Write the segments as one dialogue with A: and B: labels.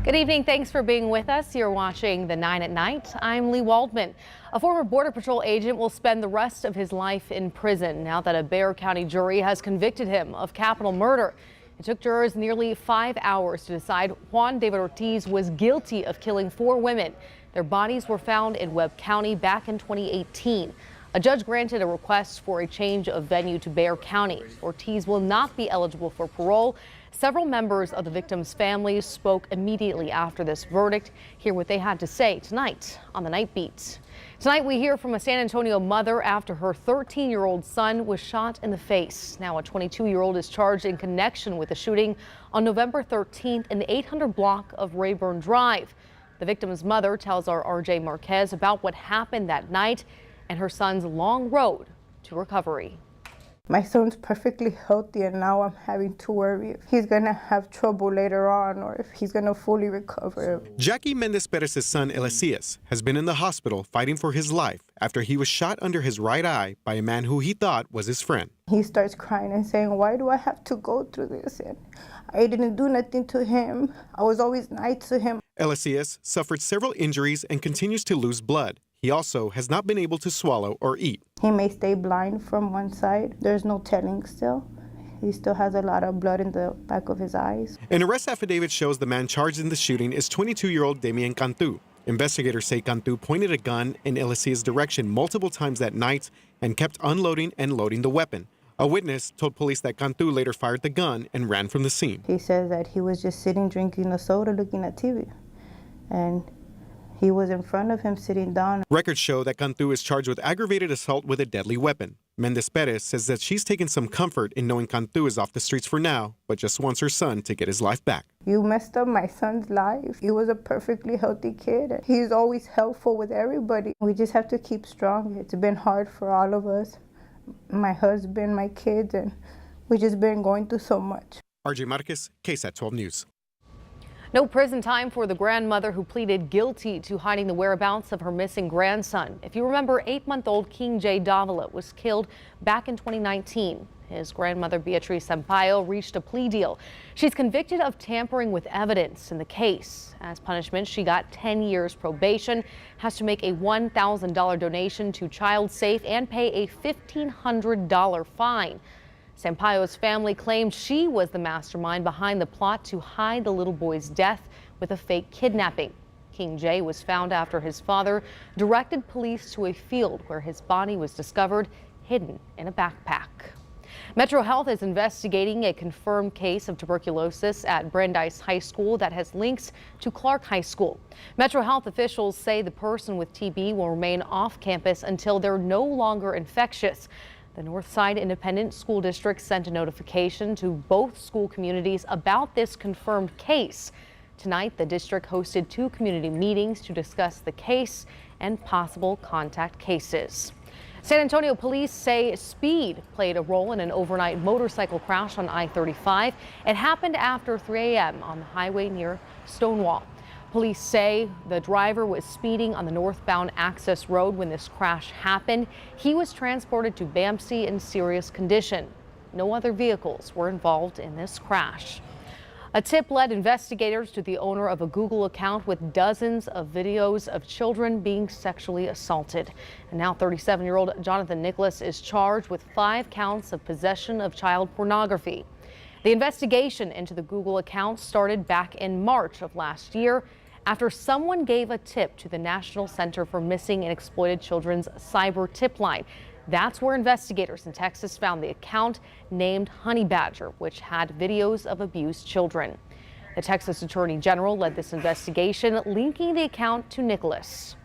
A: Good evening. Thanks for being with us. You're watching the 9 at Night. I'm Lee Waldman. A former Border Patrol agent will spend the rest of his life in prison now that a Bexar County jury has convicted him of capital murder. It took jurors nearly 5 hours to decide Juan David Ortiz was guilty of killing 4 women. Their bodies were found in Webb County back in 2018. A judge granted a request for a change of venue to Bexar County. Ortiz will not be eligible for parole. Several members of the victims' families spoke immediately after this verdict. Hear what they had to say tonight on the Nightbeat. Tonight we hear from a San Antonio mother after her 13-year-old son was shot in the face. Now a 22-year-old is charged in connection with the shooting on November 13th in the 800 block of Rayburn Drive. The victim's mother tells our RJ Marquez about what happened that night and her son's long road to recovery.
B: My son's perfectly healthy, and now I'm having to worry if he's gonna have trouble later on or if he's gonna fully recover.
C: Jackie Mendez Perez's son, Elicias, has been in the hospital fighting for his life after he was shot under his right eye by a man who he thought was his friend.
B: He starts crying and saying, "Why do I have to go through this? And I didn't do nothing to him. I was always nice to him."
C: Elicias suffered several injuries and continues to lose blood. He also has not been able to swallow or eat.
B: He may stay blind from one side. There's no telling still. He still has a lot of blood in the back of his eyes.
C: An arrest affidavit shows the man charged in the shooting is 22-year-old Damien Cantu. Investigators say Cantu pointed a gun in Elicias' direction multiple times that night and kept unloading and loading the weapon. A witness told police that Cantu later fired the gun and ran from the scene.
B: He says that he was just sitting drinking a soda looking at TV, and he was in front of him sitting down.
C: Records show that Cantu is charged with aggravated assault with a deadly weapon. Mendez Perez says that she's taken some comfort in knowing Cantu is off the streets for now, but just wants her son to get his life back.
B: You messed up my son's life. He was a perfectly healthy kid. He's always helpful with everybody. We just have to keep strong. It's been hard for all of us, my husband, my kids, and we just been going through so much.
C: RJ Marquez, KSAT 12 News.
A: No prison time for the grandmother who pleaded guilty to hiding the whereabouts of her missing grandson. If you remember, 8-month-old King J. Davila was killed back in 2019. His grandmother, Beatriz Sampaio, reached a plea deal. She's convicted of tampering with evidence in the case. As punishment, she got 10 years probation, has to make a $1,000 donation to Child Safe, and pay a $1,500 fine. Sampaio's family claimed she was the mastermind behind the plot to hide the little boy's death with a fake kidnapping. King J was found after his father directed police to a field where his body was discovered hidden in a backpack. Metro Health is investigating a confirmed case of tuberculosis at Brandeis High School that has links to Clark High School. Metro Health officials say the person with TB will remain off campus until they're no longer infectious. The Northside Independent School District sent a notification to both school communities about this confirmed case. Tonight, the district hosted 2 community meetings to discuss the case and possible contact cases. San Antonio police say speed played a role in an overnight motorcycle crash on I-35. It happened after 3 a.m. on the highway near Stonewall. Police say the driver was speeding on the northbound access road when this crash happened. He was transported to BAMC in serious condition. No other vehicles were involved in this crash. A tip led investigators to the owner of a Google account with dozens of videos of children being sexually assaulted. And now 37-year-old Jonathan Nicholas is charged with 5 counts of possession of child pornography. The investigation into the Google account started back in March of last year after someone gave a tip to the National Center for Missing and Exploited Children's cyber tip line. That's where investigators in Texas found the account named Honey Badger, which had videos of abused children. The Texas Attorney General led this investigation, linking the account to Nicholas.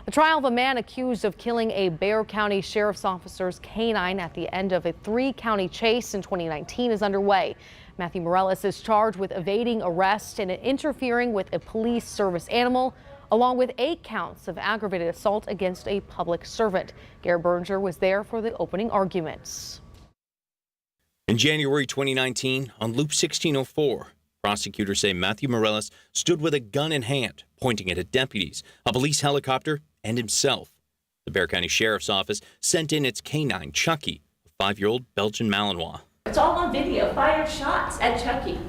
A: The trial of a man accused of killing a Bexar County Sheriff's officer's canine at the end of a 3-county chase in 2019 is underway. Matthew Morales is charged with evading arrest and interfering with a police service animal, along with 8 counts of aggravated assault against a public servant. Garrett Berger was there for the opening arguments.
D: In January 2019, on Loop 1604, prosecutors say Matthew Morales stood with a gun in hand, pointing it at deputies, a police helicopter, and himself. The Bexar County Sheriff's Office sent in its canine, Chucky, a 5-year-old Belgian Malinois.
E: It's all on video. Fired shots at Chucky.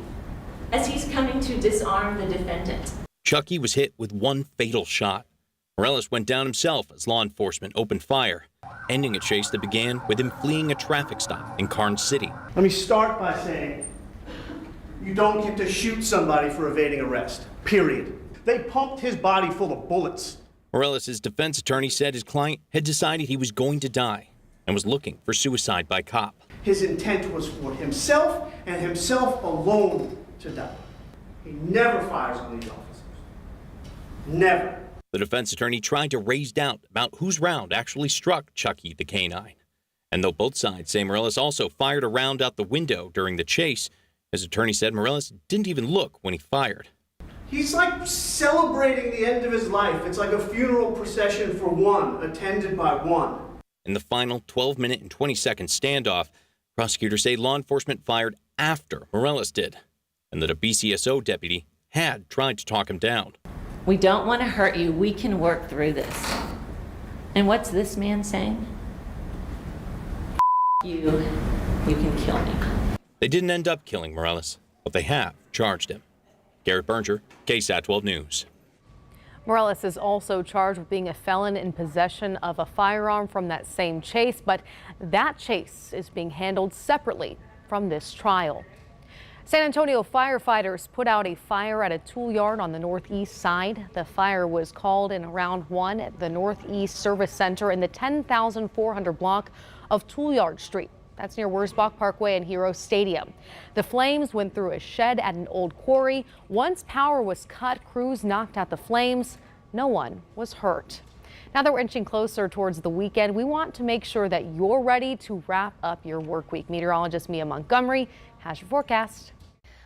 E: as he's coming to disarm the defendant.
D: Chucky was hit with one fatal shot. Morales went down himself as law enforcement opened fire, ending a chase that began with him fleeing a traffic stop in Karnes City.
F: Let me start by saying, you don't get to shoot somebody for evading arrest, period. They pumped his body full of bullets.
D: Morales' defense attorney said his client had decided he was going to die and was looking for suicide by cop.
F: His intent was for himself and himself alone to die. He never fires on these officers. Never.
D: The defense attorney tried to raise doubt about whose round actually struck Chucky the canine. And though both sides say Morales also fired a round out the window during the chase, his attorney said Morales didn't even look when he fired.
F: He's like celebrating the end of his life. It's like a funeral procession for one, attended by one.
D: In the final 12-minute and 20-second standoff, prosecutors say law enforcement fired after Morales did, and that a BCSO deputy had tried to talk him down.
E: We don't want to hurt you. We can work through this. And what's this man saying? You can kill me.
D: They didn't end up killing Morales, but they have charged him. Garrett Berger, KSAT 12 News.
A: Morales is also charged with being a felon in possession of a firearm from that same chase, but that chase is being handled separately from this trial. San Antonio firefighters put out a fire at a tool yard on the northeast side. The fire was called in around 1 at the Northeast Service Center in the 10,400 block of Tool Yard Street. That's near Wurzbach Parkway and Hero Stadium. The flames went through a shed at an old quarry. Once power was cut, crews knocked out the flames. No one was hurt. Now that we're inching closer towards the weekend, we want to make sure that you're ready to wrap up your work week. Meteorologist Mia Montgomery has your forecast.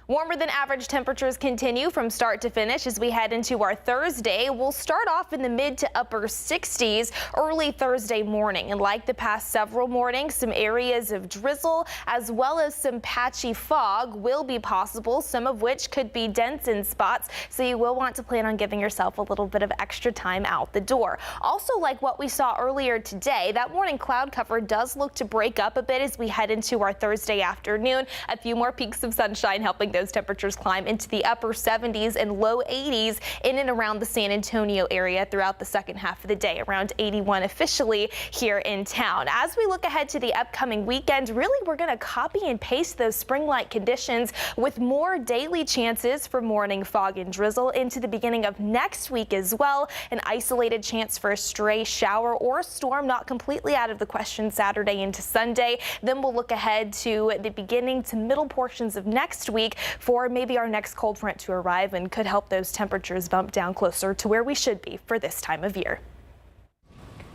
G: Warmer than average temperatures continue from start to finish as we head into our Thursday. We'll start off in the mid to upper 60s early Thursday morning. And like the past several mornings, some areas of drizzle as well as some patchy fog will be possible, some of which could be dense in spots. So you will want to plan on giving yourself a little bit of extra time out the door. Also, like what we saw earlier today, that morning cloud cover does look to break up a bit as we head into our Thursday afternoon. A few more peaks of sunshine helping those temperatures climb into the upper 70s and low 80s in and around the San Antonio area throughout the second half of the day, around 81 officially here in town. As we look ahead to the upcoming weekend, really we're going to copy and paste those spring-like conditions with more daily chances for morning fog and drizzle into the beginning of next week as well. An isolated chance for a stray shower or a storm not completely out of the question Saturday into Sunday. Then we'll look ahead to the beginning to middle portions of next week for maybe our next cold front to arrive and could help those temperatures bump down closer to where we should be for this time of year.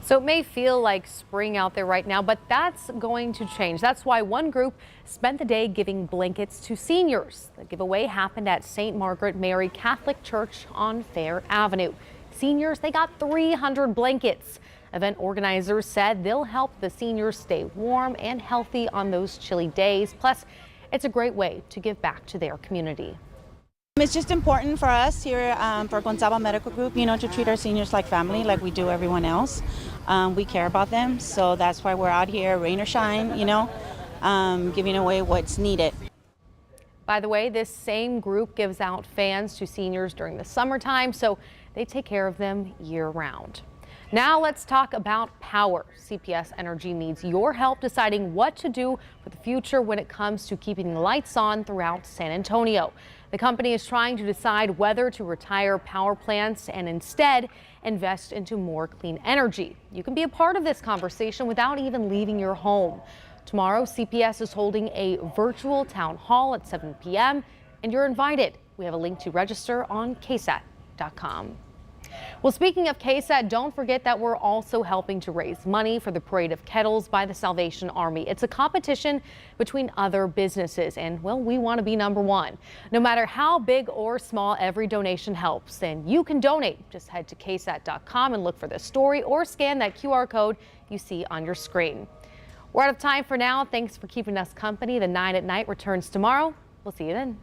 A: So it may feel like spring out there right now, but that's going to change. That's why one group spent the day giving blankets to seniors. The giveaway happened at St. Margaret Mary Catholic Church on Fair Avenue. Seniors, they got 300 blankets. Event organizers said they'll help the seniors stay warm and healthy on those chilly days. Plus, it's a great way to give back to their community.
H: It's just important for us here for Gonzaba Medical Group, to treat our seniors like family, like we do everyone else. We care about them, so that's why we're out here, rain or shine, giving away what's needed.
A: By the way, this same group gives out fans to seniors during the summertime, so they take care of them year-round. Now let's talk about power. CPS Energy needs your help deciding what to do for the future when it comes to keeping the lights on throughout San Antonio. The company is trying to decide whether to retire power plants and instead invest into more clean energy. You can be a part of this conversation without even leaving your home. Tomorrow, CPS is holding a virtual town hall at 7 p.m. and you're invited. We have a link to register on KSAT.com. Well, speaking of KSAT, don't forget that we're also helping to raise money for the Parade of Kettles by the Salvation Army. It's a competition between other businesses, and well, we want to be number one. No matter how big or small, every donation helps, and you can donate. Just head to KSAT.com and look for the story or scan that QR code you see on your screen. We're out of time for now. Thanks for keeping us company. The 9 at Night returns tomorrow. We'll see you then.